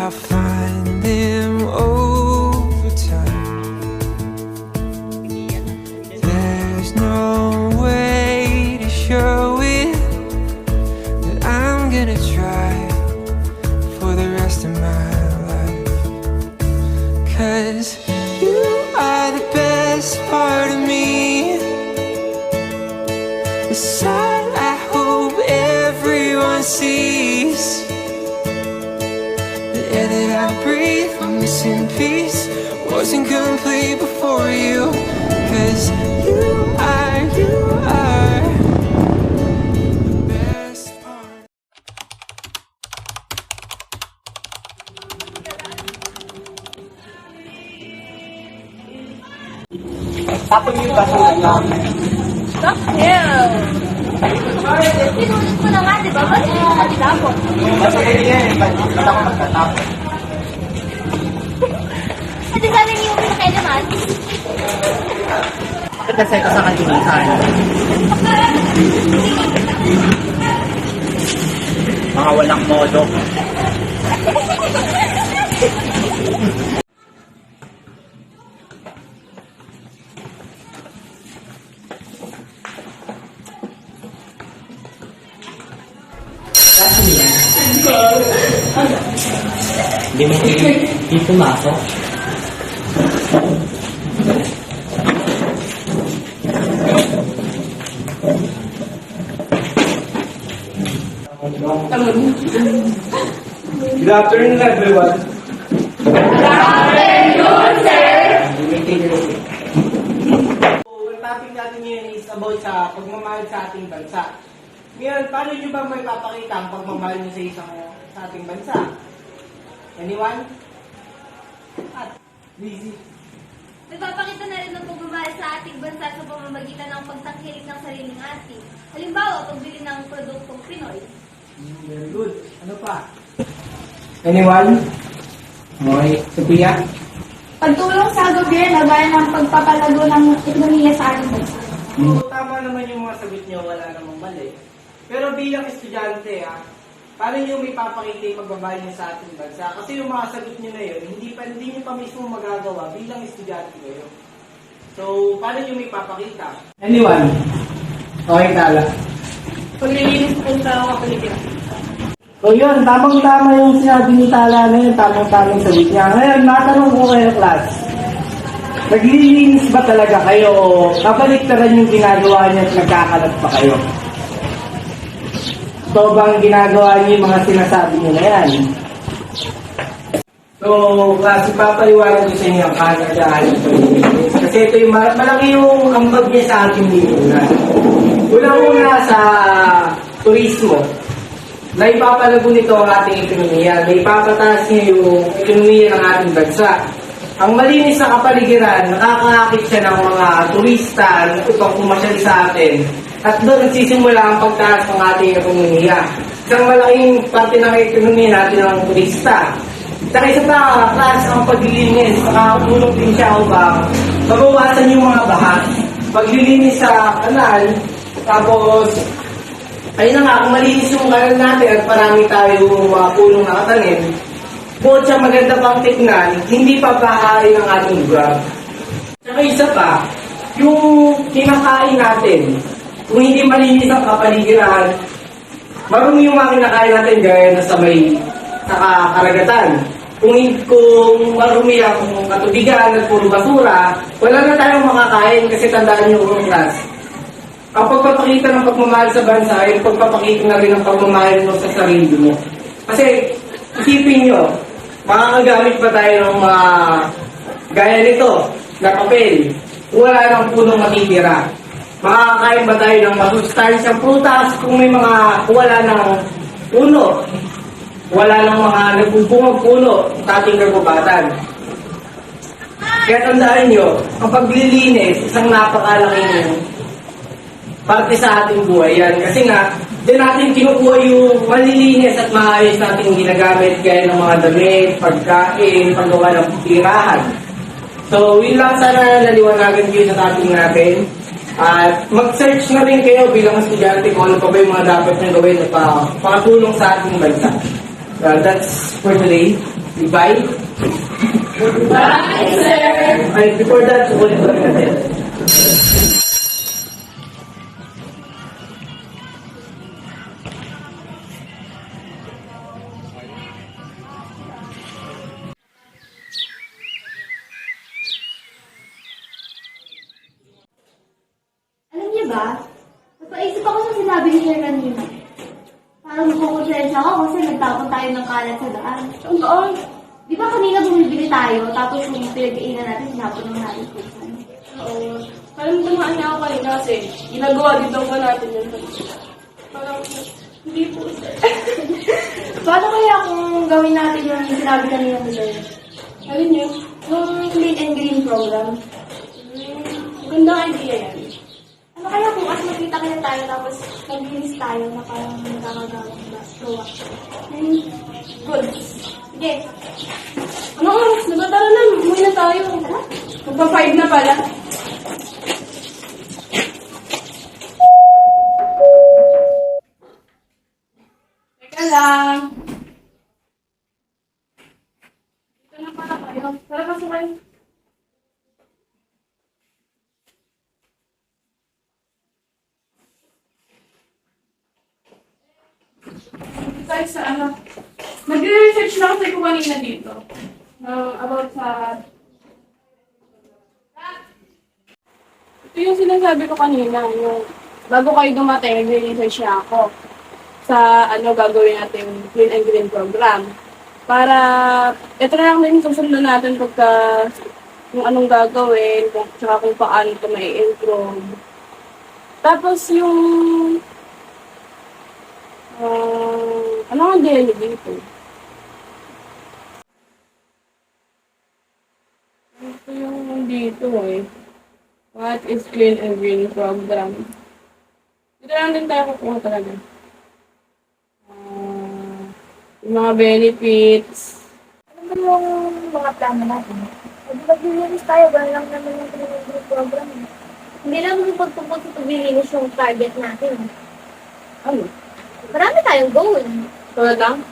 I'll find them over time. There's no way to show it, but I'm gonna try for the rest of my life. 'Cause you are the best part of me, the side I hope everyone sees. The air that I breathe, I'm missing peace. Wasn't complete before you. 'Cause you are the best part. Tapos yung basura lang. Stop hell! Sinulit mo na nga, di ba? Ba't hindi mo natapos? Basta ganyan yan eh. Ba't ako magtatapos? Ate, sana hindi mo pinakay naman. Bakit kasi ito sa kanilisan? Mga walang modo. Hindi mo hindi pumasok. Good afternoon, everyone. Ang topic natin ngayon is about sa pagmamahal sa ating bansa. Ngayon, paano nyo ba may papakita ang pagmamahal nyo sa ating bansa? Anyone? Busy. Nagpapakita na rin ng pagmamahal sa ating bansa sa pamamagitan ng pagtangkilik ng sariling atin. Halimbawa, pagbili ng produktong Pinoy. Very good. Ano pa? Anyone? Okay. Sophia? Pagtulong sa gobyerno gaya ng pagpapalago ng ekonomiya sa ating bansa. Tama naman yung mga sagot nyo, wala namang mali. Pero bilang estudyante, paano nyo may papakita yung pagmamahal nyo sa ating bansa? Kasi yung mga sagot nyo na yun, hindi nyo pa mismo magagawa bilang estudyante kayo. So, paano nyo may papakita? Anyone? Okay, Tala. Paglilinis po sa kapaligiran. So yun, tamang-tama yung sinabi ni Tala na yun, tamang-tamang sagot niya. Ngayon, matanong ko kayo, class. Naglilinis ba talaga kayo o kabaliktaran yung ginagawa niya at nagkakalat pa kayo? So bang ginagawa niyo yung mga sinasabi niyo na yan? So, class, ipapaliwanag ko sa inyo ang kagandahan ng paglilinis. Kasi ito yung malaki yung ambag niya sa ating lipunan. Una-una sa turismo. Na ipapalago nito ang ating ekonomiya, na ipapataas niya yung ekonomiya ng ating bansa. Ang malinis na kapaligiran, nakakaakit siya ng mga turista upang pumasyal sa atin. At doon nagsisimula ang pagtaas ng ating ekonomiya. Isang malaking parte ng ekonomiya natin ang turista. Saka isa pa, class, ang paglilinis, nakakatulong din siya upang mabawasan yung mga baha. Paglilinis sa kanal, tapos ayun na nga, kung malinis yung kanal natin at marami tayong mga punong nakatanim, bukod siya maganda pang tignan, hindi pa bahain ang ating lugar. Saka isa pa, yung kinakain natin, kung hindi malinis ang kapaligiran, marumi yung mga kinakain natin gaya na sa may karagatan. Kung marumi ang katubigan at puro basura, wala na tayong makakain kasi tandaan nyo kung class. Ang pagpapakita ng pagmamahal sa bansa ay pagpapakita na rin ng pagmamahal mo sa sarili mo. Kasi, isipin nyo, makakagamit pa tayo ng mga gaya nito, na papel, wala nang punong matitira. Makakakain ba tayo ng masustansyang prutas kung may mga wala ng puno? Wala nang mga nagbubungag puno sa ating kagubatan. Kaya tandaan nyo, ang paglilinis, isang napakalaking parte sa ating buhay yan. Kasi nga, doon natin kinukuha yung malilinis at maayos natin ginagamit gaya ng mga damit, pagkain, paggawa ng tirahan. So, yun lang sana naliwanagan kayo sa topic natin. At mag-search na rin kayo bilang estudyante kung ano pa ba yung mga dapat nyo gawin na pakatulong sa ating bansa. Well, that's for today. Goodbye. Goodbye, sir. Ay, before that, ulit ko rin natin. Alam niyo ba, napaisip ako sa sinabi ni Sir kanina. Parang makukonsensya ako kasi nagtapon tayo ng kalat sa daan. Oo. Di ba kanina bumibili tayo, tapos yung pinag-iinan natin, sinapon naman natin kung saan. Oo. Parang tumaan niya ako kanina kasi ginagawa din daw pa natin yun. Parang hindi po, sir. Paano kaya kung gawin natin yung sinabi kanina ni Sir? Alin yun? Yung Clean and Green program. Magandang idea yan. Ano kaya kung at makita kaya tayo tapos mag-release tayo na parang nagkakagawang gawa? Good. Sige. Ano oras? Nagatara na. Umuwi na tayo. Magpa-5 na pala. Teka lang. Dito na pala kayo. Tara, pasok kayo. Besides sa ano, nag-research na kasi ko kanina dito. About sa... Ito yung sinasabi ko kanina, yung bago kayo dumating, nag-research na ako sa ano gagawin natin Clean and Green program. Para, ito na lang din susunod natin pagka yung anong gagawin, tsaka kung paano ito may improve. Tapos yung ano ang daily dito? Ito yung dito eh. What is Clean and Green program? Dito lang din tayo kukuha talaga. Yung mga benefits. Ano ba yung mga plano natin? Pag mag-release tayo, gano'n lang naman yung Clean and Green program. Hindi lang yung pagtupot sa pag-release yung target natin. Ano? Marami tayong goal. Tulad lang?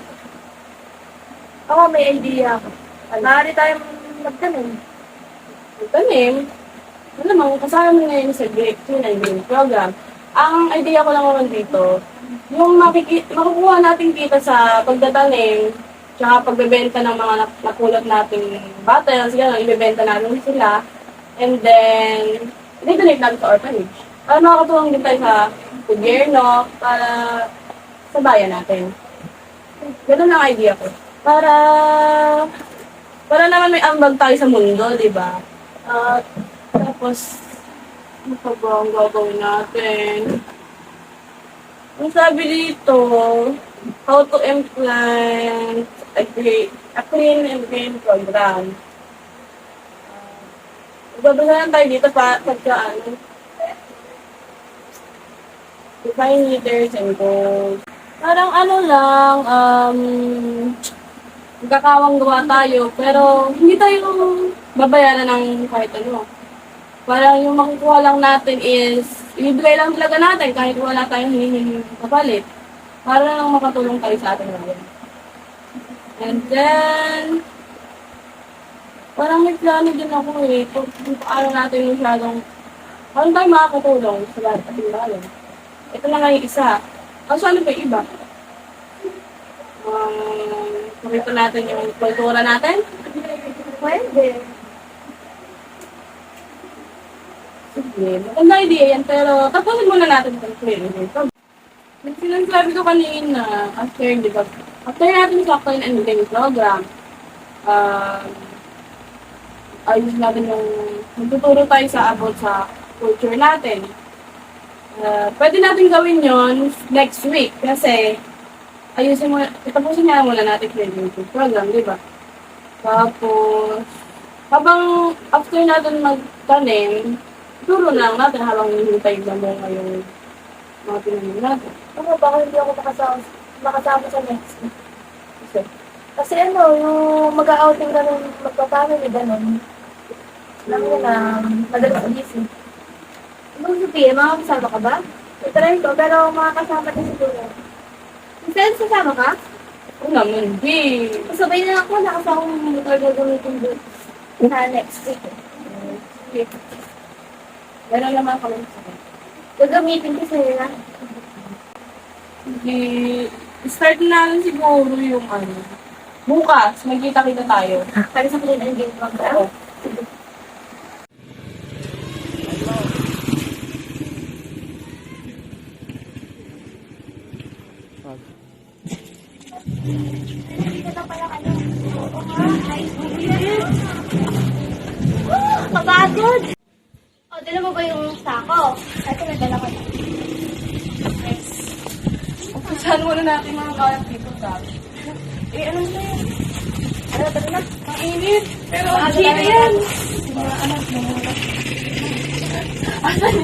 Ako, may idea ako. Maaari tayong magtanim. Tanim. Ano naman, kasama mo ngayon sa Clean and Green program. Ang idea ko lang naman dito, yung makukuha natin kita sa pagtatanim, tsaka pagbebenta ng mga napulot nating bottles, gano'n, ibebenta natin sila, and then, i-donate natin sa orphanage. Para makakatulong din tayo sa gobyerno, para sa bayan natin. Ganun ang idea ko. Para naman may ambag tayo sa mundo, di ba? At tapos, ano pa ba ang gagawin natin? Ang sabi dito, how to implement a clean and green program. Magbabasa lang tayo dito pagka ano. Define leaders and goals. Parang ano lang, magkakawang gawa tayo, pero hindi tayo babayaran ng kahit ano. Parang yung makukuha lang natin is, ibigay lang talaga natin kahit wala tayong hinihingi kapalit. Para lang makatulong tayo sa ating bayan. And then, parang may plano din ako eh, kung paano natin paano tayo makakatulong sa ating bayan. Ito na nga yung isa. Kaso ano pa yung iba? Pakita natin yung kultura natin. Pwede. Sige, maganda idea yan, pero tapusin muna natin itong clean. Sinasabi ko kanina, after natin sa Clean and Green program, ayos natin yung magtuturo tayo sa about sa culture natin. Pwede natin gawin yon next week kasi tapusin nga muna natin Clean and Green program, di ba? Tapos, habang after natin magtanim, turo lang natin habang hinihintay na mo ngayong mga pinanin natin. Ako, baka hindi ako makasama sa next week. Kasi ano, yung mag-outing ka ng magpapamili, gano'n. Alam mo na, madalas busy. Ibang sabihin, makakasama ka ba? Itry ko, pero makakasama din siguro. Yung friends, kasama ka? Oo naman, B. Kasabay na ako, nakasama akong motor gagamitin doon sa next week. Okay. Meron naman kami sa Gagamitin ko sa'yo na. Start na lang siguro yung ano. Bukas, magkita-kita tayo. Para sa clean and green program. Dito na pala kayo. Oo nga, ay, kapagod! O, dala mo ba yung sako? Ito, nadala ko na. Saan muna natin mga kalat dito, sabi? Ano na yan? Ano, tara na. Ang init. Pero Maaga chili tayo. yan. Mga anak mo. Asan?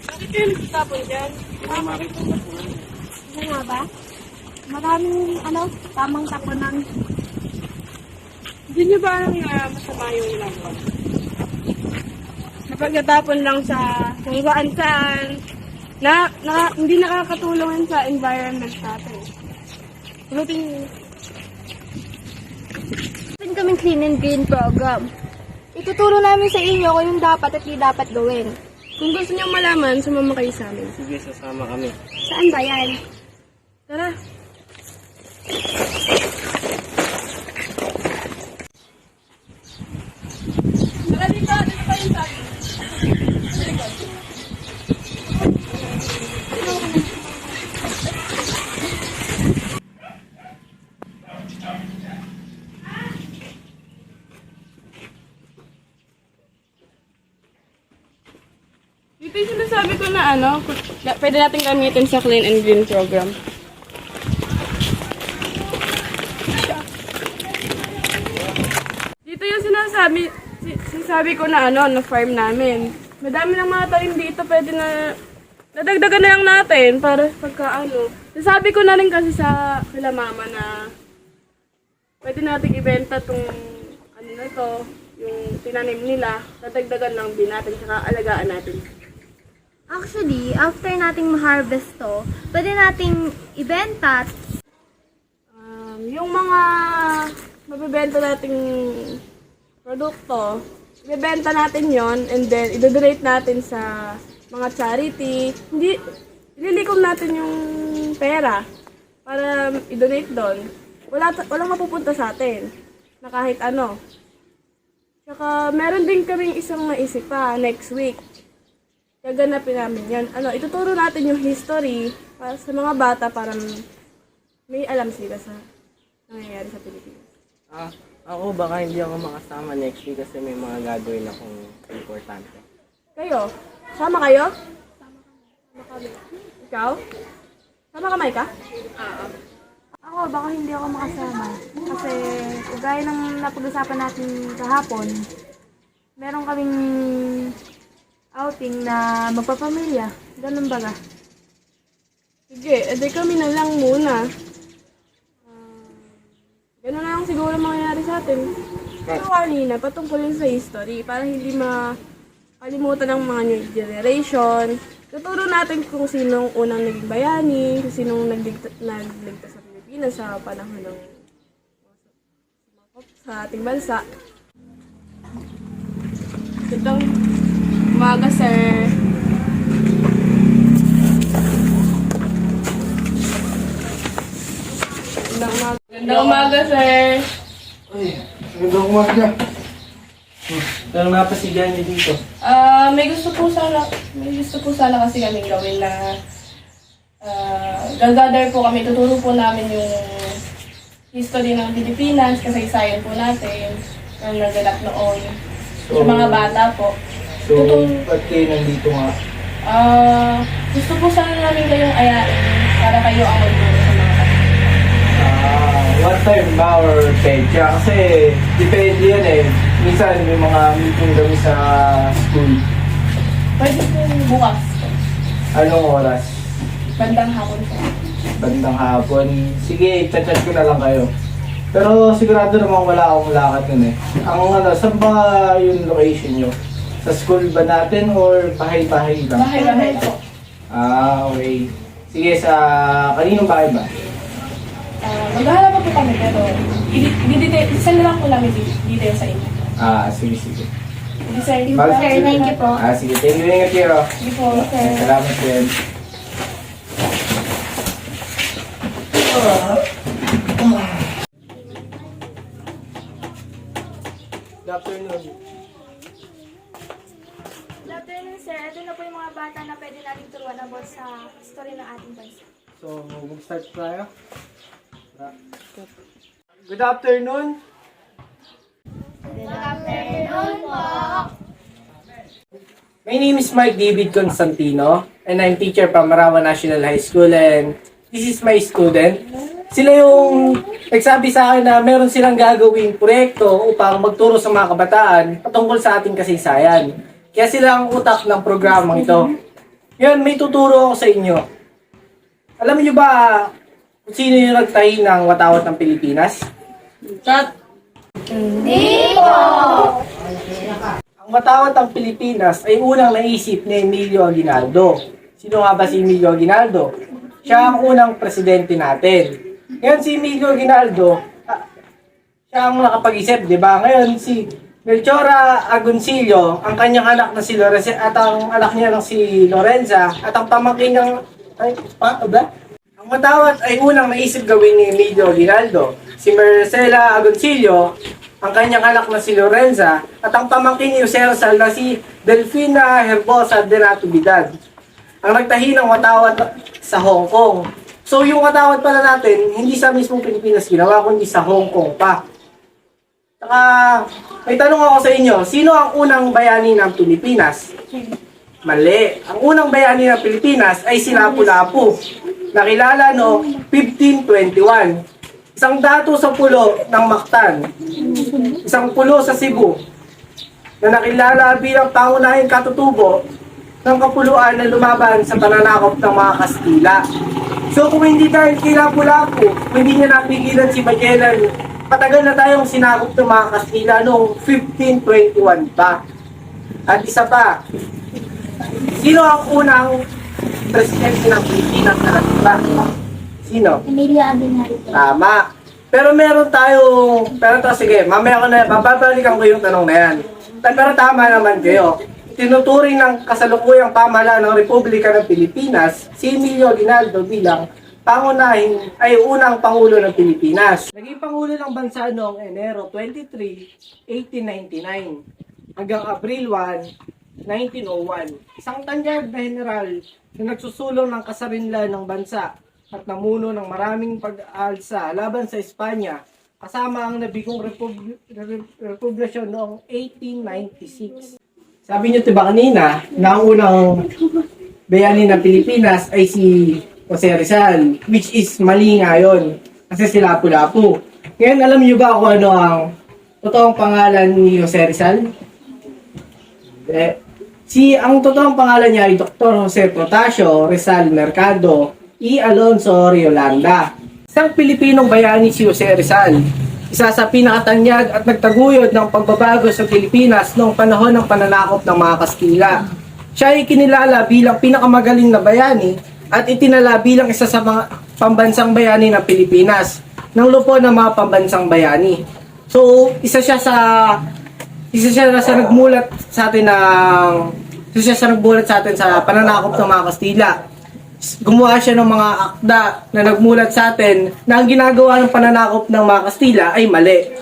Bakit kayo nagtatapon dyan? Ano nga ba? Maraming, tamang tapunan. Hindi niyo ba alam na masama yung ginagawa? Napagtatapon lang sa kung saan hindi nakakatulong yan sa environment natin. Pulutin niyo. Meron kaming clean and green program. Ituturo namin sa inyo kung yung dapat at di dapat gawin. Kung gusto niyo malaman, sumama kayo sa amin. Sige, sasama kami. Saan ba yan? Tara. Tara dito, dito kayo sa amin. Dito yung sinasabi ko na pwede natin gamitin sa Clean and Green program. Dito yung sinasabi ko na na farm namin. Madami ng mga tanim dito, pwede na nadagdagan na lang natin para pagka Nasabi ko na rin kasi sa kila mama na pwede natin ibenta tong na to, yung tinanim nila, nadagdagan lang din natin, saka alagaan natin. Actually, after nating ma-harvest to, pwede nating ibenta. Yung mga mabibenta nating produkto, ibebenta natin yon and then i-donate natin sa mga charity. Ililikom natin yung pera para i-donate doon. Walang mapupunta sa atin na kahit ano. Tsaka meron din kaming isang naisip pa next week. Gaganapin namin yan. Ituturo natin yung history para sa mga bata para may alam sila sa nangyayari sa Pilipinas. Ako baka hindi ako makasama next week kasi may mga gagawin akong importante. Kayo? Sama kayo? Sama kami. Ikaw? Sama ka, Maika? Ako, baka hindi ako makasama. Kasi, kagaya ng napag-usapan natin kahapon, meron kaming outing na magpapamilya. Ganun baga. Sige, edi kami na lang muna. Ganun na lang siguro mangyayari sa atin. Pero kanina, patungkol yun sa history para hindi makalimutan ng mga new generation. Tuturo natin kung sinong unang naging bayani, kung sinong nagligtas sa Pilipinas sa panahon ng sa ating bansa. Itong umaga, sir. Gandang umaga, sir. Ay, magandang umaga. Pero napasigahan niyo dito. May gusto po sana kasi kaming gawin na gagather po kami, tuturo po namin yung history ng Pilipinas, kasaysayan po natin, yung naganap noon. Sa mga bata po. So, ba't kayo nandito nga? Gusto po sana namin kayong ayain para kayo ang magturo sa mga bata. What time ba or petsa? Kasi depende yan eh. Minsan may mga meeting kami sa school. Pwede po bukas. Anong oras? Bandang hapon po. Bandang hapon. Sige, chat-chat ko na lang kayo. Pero sigurado namang wala akong lakad nun eh. Ang ano, saan ba yung location nyo? Sa school ba natin or bahay-bahay lang? Bahay-bahay po. Ah, okay. Sige, sa kaninong bahay ba? Maghahanap pa po kami pero send na lang po namin detail sa inyo. Ah, sige, sige. Hindi sir. Sir, thank you po. Ah, sige. Thank you, ingat kayo. Hindi po sir. Salamat din. Good afternoon. Good afternoon, sir. Ito na po yung mga bata na pwede natin turuan about sa story ng ating bansa. So, mag-start tayo. Good afternoon. Good afternoon po. My name is Mike David Constantino and I'm teacher from Marawa National High School and this is my student. Sila yung nagsabi sa akin na meron silang gagawing proyekto upang magturo sa mga kabataan patungkol sa ating kasaysayan. Kaya sila ang utak ng programang ito. Ngayon, may tuturo ako sa inyo. Alam niyo ba kung sino yung nagtahi ng watawat ng Pilipinas? Hindi po. Ang watawat ng Pilipinas ay unang naisip ni Emilio Aguinaldo. Sino nga ba si Emilio Aguinaldo? Siya ang unang presidente natin. Ngayon si Emilio Aguinaldo, siya ang nakapag-isip, di ba? Ngayon si Melchora Agoncillo, ang kanyang anak na si Lorenza, at ang anak niya ng si Lorenza, at ang pamangkin ng... Ang watawat ay unang naisip gawin ni Emilio Aguinaldo. Si Marcela Agoncillo, ang kanyang anak na si Lorenza, at ang pamangkin ni Jose Rizal na si Delfina Herbosa de Natividad, ang nagtahi ng watawat sa Hong Kong. So yung watawat pala natin, hindi sa mismong Pilipinas ginawa, kundi sa Hong Kong pa. Saka, may tanong ako sa inyo, sino ang unang bayani ng Pilipinas? Mali. Ang unang bayani ng Pilipinas ay si Lapu-Lapu, nakilala noong 1521. Isang dato sa pulo ng Mactan, isang pulo sa Cebu, na nakilala bilang pangunahing katutubo ng kapuluan na lumaban sa pananakop ng mga Kastila. So kung hindi dahil kay Lapu-Lapu, kung hindi niya napigilan si Magellan, patagal na tayong sinakop ng mga Kastila noong 1521 pa. At isa pa, sino ang unang presidente ng Pilipinas na nagdiba? Sino? Emilio Aguinaldo. Tama. Pero meron tayong, sige, mamaya ko na, babalikan ko yung tanong na yan. Pero tama naman kayo. Tinuturing ng kasalukuyang pamahalaan ng Republika ng Pilipinas si Emilio Aguinaldo bilang pangunahing ay unang Pangulo ng Pilipinas. Naging Pangulo ng bansa noong Enero 23, 1899 hanggang Abril 1, 1901. Isang tanyag na general na nagsusulong ng kasarinlan ng bansa at namuno ng maraming pag-aalsa laban sa Espanya kasama ang nabigong republikasyon noong 1896. Sabi niyo diba kanina na ang unang bayani ng Pilipinas ay si Jose Rizal, which is mali nga yun kasi si Lapu-Lapu. Ngayon alam niyo ba kung ano ang totoong pangalan ni Jose Rizal? Ang totoong pangalan niya ay Dr. Jose Protasio Rizal Mercado E. Alonso Riolanda. Isang Pilipinong bayani si Jose Rizal. Isa sa pinakatanyag at nagtaguyod ng pagbabago sa Pilipinas noong panahon ng pananakop ng mga Kastila. Siya ay kinilala bilang pinakamagaling na bayani at itinala bilang isa sa mga pambansang bayani ng Pilipinas ng lupo ng mga pambansang bayani. So, isa siya sa nagmulat sa atin sa pananakop ng mga Kastila. Gumawa siya ng mga akda na nagmulat sa atin na ang ginagawa ng pananakop ng mga Kastila ay mali.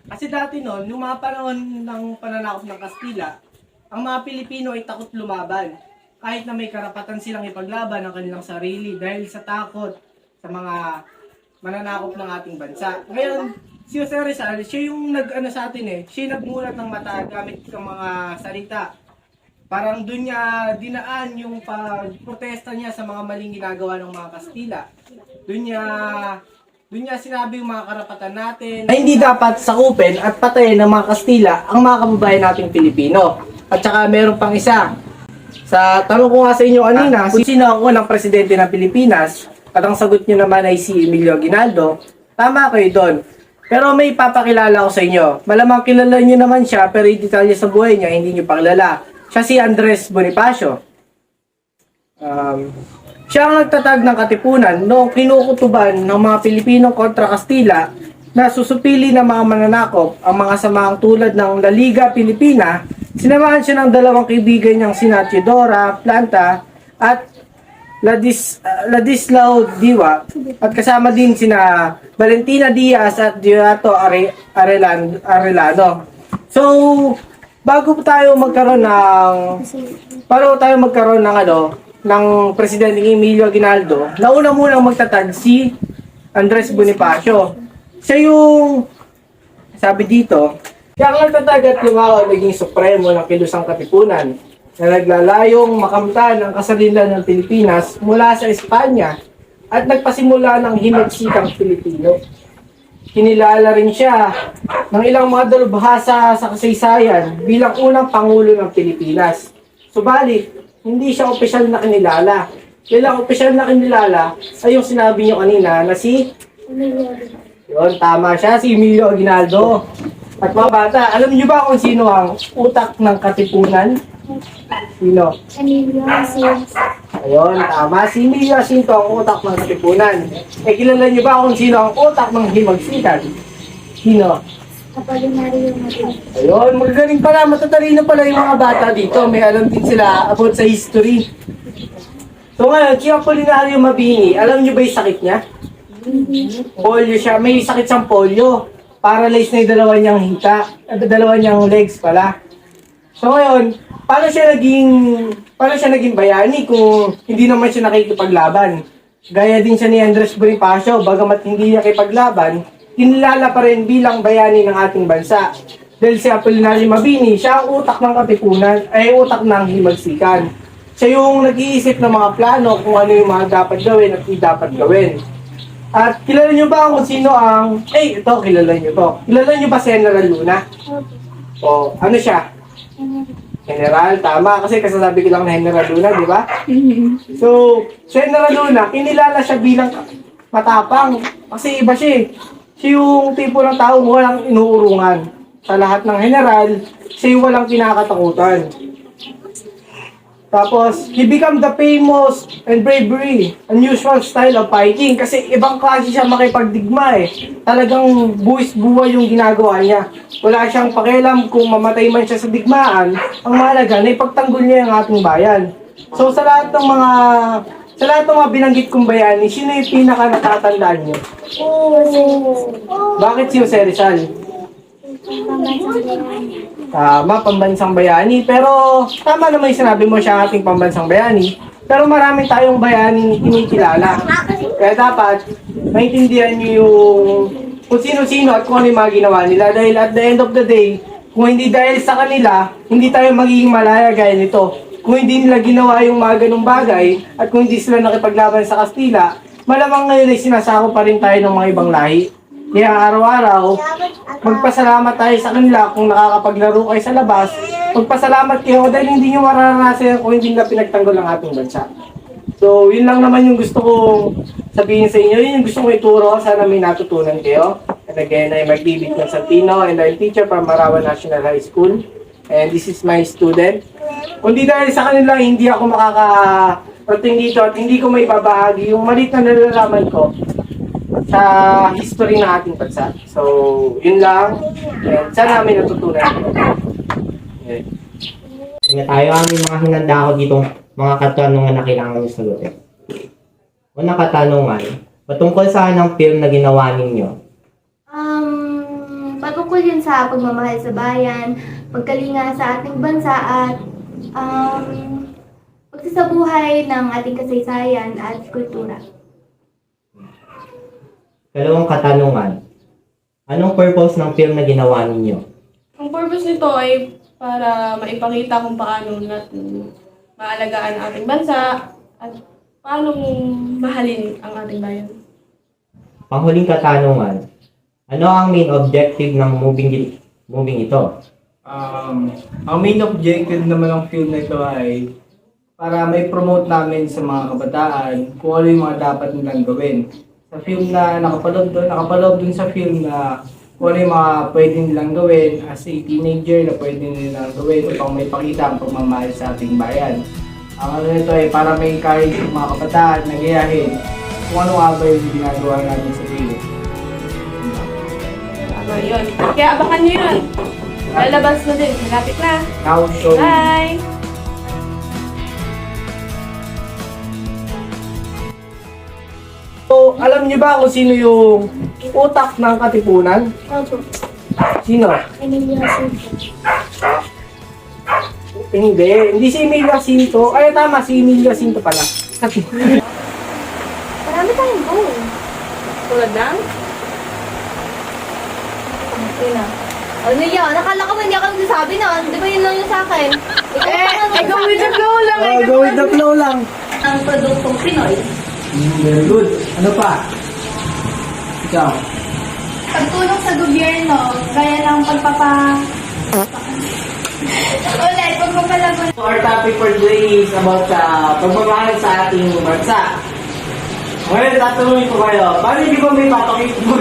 Kasi dati noon, nung mga panahon ng pananakop ng Kastila, ang mga Pilipino ay takot lumaban. Kahit na may karapatan silang ipaglaban ang kanilang sarili dahil sa takot sa mga mananakop ng ating bansa. Ngayon, si Jose Rizal, siya yung sa atin siya yung nagmulat ng mata gamit ng mga salita. Parang doon niya dinaan yung pagprotesta niya sa mga maling ginagawa ng mga Kastila. Doon niya Doon niya sinabi yung mga karapatan natin na hindi dapat sakupin at patayin ng mga Kastila ang mga kababayan nating Pilipino. At saka meron pang isa. Sa tanong ko nga sa inyo kanina, kung sino ang unang presidente ng Pilipinas, at ang sagot niyo naman ay si Emilio Aguinaldo, tama kayo doon. Pero may papakilala ko sa inyo. Malamang kilala niyo naman siya, pero yung detalye sa buhay niya, hindi niyo pa kilala. Siya si Andres Bonifacio. Siya ang nagtatag ng katipunan noong kinukutuban ng mga Pilipinong kontra Kastila na susupili ng mga mananakop ang mga samaang tulad ng La Liga Pilipina. Sinamahan siya ng dalawang kaibigan niyang sina Teodora Planta at Ladislao Diwa at kasama din sina Valentina Diaz at Diorato Arellano. So, bago tayo magkaroon ng Presidente Emilio Aguinaldo, nauna munang magtatag si Andres Bonifacio. Siya yung, sabi dito, siya ang nagtatag at lumao naging supremo ng kilusang katipunan na naglalayong makamtan ang kasarinlan ng Pilipinas mula sa Espanya at nagpasimula ng himagsikang Pilipino. Kinilala rin siya ng ilang mga dalubhasa sa kasaysayan bilang unang Pangulo ng Pilipinas. Subalit, hindi siya opisyal na kinilala. Kailang opisyal na kinilala ay yung sinabi niyo kanina na si... Yun, tama siya, si Emilio Aguinaldo. At mga bata, alam niyo ba kung sino ang utak ng katipunan? Sino? Emilio Jacinto. Ayun, tama. Si Emilio Jacinto ang utak ng katipunan. Eh, kilala niyo ba kung sino ang utak ng himagsikan? Sino? Apolinario Mabini. Ayun, magagaling pala. Matatalino pala yung mga bata dito. May alam din sila about sa history. So ngayon, si Apolinario Mabini, alam niyo ba yung sakit niya? Polio siya. May sakit siyang polio. Paralyzed na yung dalawa niyang hita. Dalawa niyang legs pala. So ngayon, paano siya naging bayani kung hindi naman siya nakikipaglaban? Gaya din siya ni Andres Bonifacio, bagamat hindi niya kipaglaban, kinilala pa rin bilang bayani ng ating bansa. Dahil si Apolinario Mabini, siya ang utak ng katipunan, ay utak ng himagsikan. Siya yung nag-iisip ng mga plano kung ano yung mga dapat gawin at hindi dapat gawin. At kilala nyo ba kung sino ang... ito, kilala nyo to. Kilala nyo ba si General Luna? O, ano siya? General, tama. Kasi kasasabi ko lang na General Luna, di ba? So, General Luna, kinilala siya bilang matapang. Kasi iba siya eh. Siya yung tipo ng tao walang inuurungan. Sa lahat ng general, siya yung walang kinakatakutan. Tapos, he became the famous and bravery, unusual style of fighting. Kasi ibang klase siya makipagdigma eh. Talagang buwis-buwa yung ginagawa niya. Wala siyang pakialam kung mamatay man siya sa digmaan. Ang mahalaga na ipagtanggol niya ang ating bayan. So sa lahat ng mga binanggit kong bayani, sino yung pinaka natatandaan niyo? Bakit si Jose Rizal? Tama, pambansang bayani. Pero tama naman yung sinabi mo siya ating pambansang bayani. Pero marami tayong bayani kinikilala. Kaya dapat maintindihan niyo yung kung sino-sino at kung ano yung mga ginawa nila. Dahil at the end of the day, kung hindi dahil sa kanila, hindi tayo magiging malaya gaya nito. Kung hindi nila ginawa yung mga ganung bagay at kung hindi sila nakipaglaban sa Kastila, malamang ngayon ay sinasako pa rin tayo ng mga ibang lahi. Kaya araw-araw, magpasalamat tayo sa kanila kung nakakapaglaro kayo sa labas. Magpasalamat kayo dahil hindi nyo mararanasan kung hindi na pinagtanggol ang ating bansa. So, yun lang naman yung gusto kong sabihin sa inyo. Yun yung gusto kong ituro. Sana may natutunan kayo. And again, I'm Magbibig Constantino and I'm teacher from Marawan National High School. And this is my student. Kundi dahil sa kanila, hindi ako makakarating dito at hindi ko may babahagi yung maliit na nalalaman ko sa history ng ating bansa. So, yun lang. And sana may natutunan. Okay. Nga tayo aming mga hinanda ako ditong mga katanungan na kailangan nyo sagutin. Unang katanungan, patungkol saan ang film na ginawa ninyo? Patungkol yun sa pagmamahal sa bayan, pagkalinga sa ating bansa at pagsasabuhay ng ating kasaysayan at kultura. Dalawang katanungan, anong purpose ng film na ginawa ninyo? Ang purpose nito ay para maipakita kung paano natin maalagaan ang ating bansa at paano mahalin ang ating bayan. panghuling katanungan, ano ang main objective ng moving ito? Ang main objective naman ng film na ito ay para may promote namin sa mga kabataan kung ano yung mga dapat nilang gawin. Sa film na nakapaloob dun sa film na kung ano yung mga pwede nilang gawin as a teenager na pwede nilang gawin upang may pakita ang pagmamahal sa ating bayan. Ang ano nito ay para may encourage yung mga kabataan na gayahin kung ano nga ba yung ginagawa namin sa film. Ano yun. Kaya abangan nyo yun. Lalabas na din. Malapit na. Now show Bye! So, alam niyo ba kung sino yung utak ng Katipunan? Sino? Hindi si Emil Jacinto. Ay, tama, si Emil Jacinto pala. Marami tayong goal. Tulad ng? Okay na. Ano yun? Nakala ko ba hindi ako nagsasabi nun? Di ba yun lang yung sa akin? I go with the flow lang. Go with the flow lang. Ang produktong Pinoy. Very good. Ano pa? Ikaw. Pagtulong sa gobyerno, gaya ng Ulit, pagpapalaban. Our topic for today is about pagmamahal sa ating bansa. Ngayon, tatanungin ko kayo, paano hindi ba may papakita mo?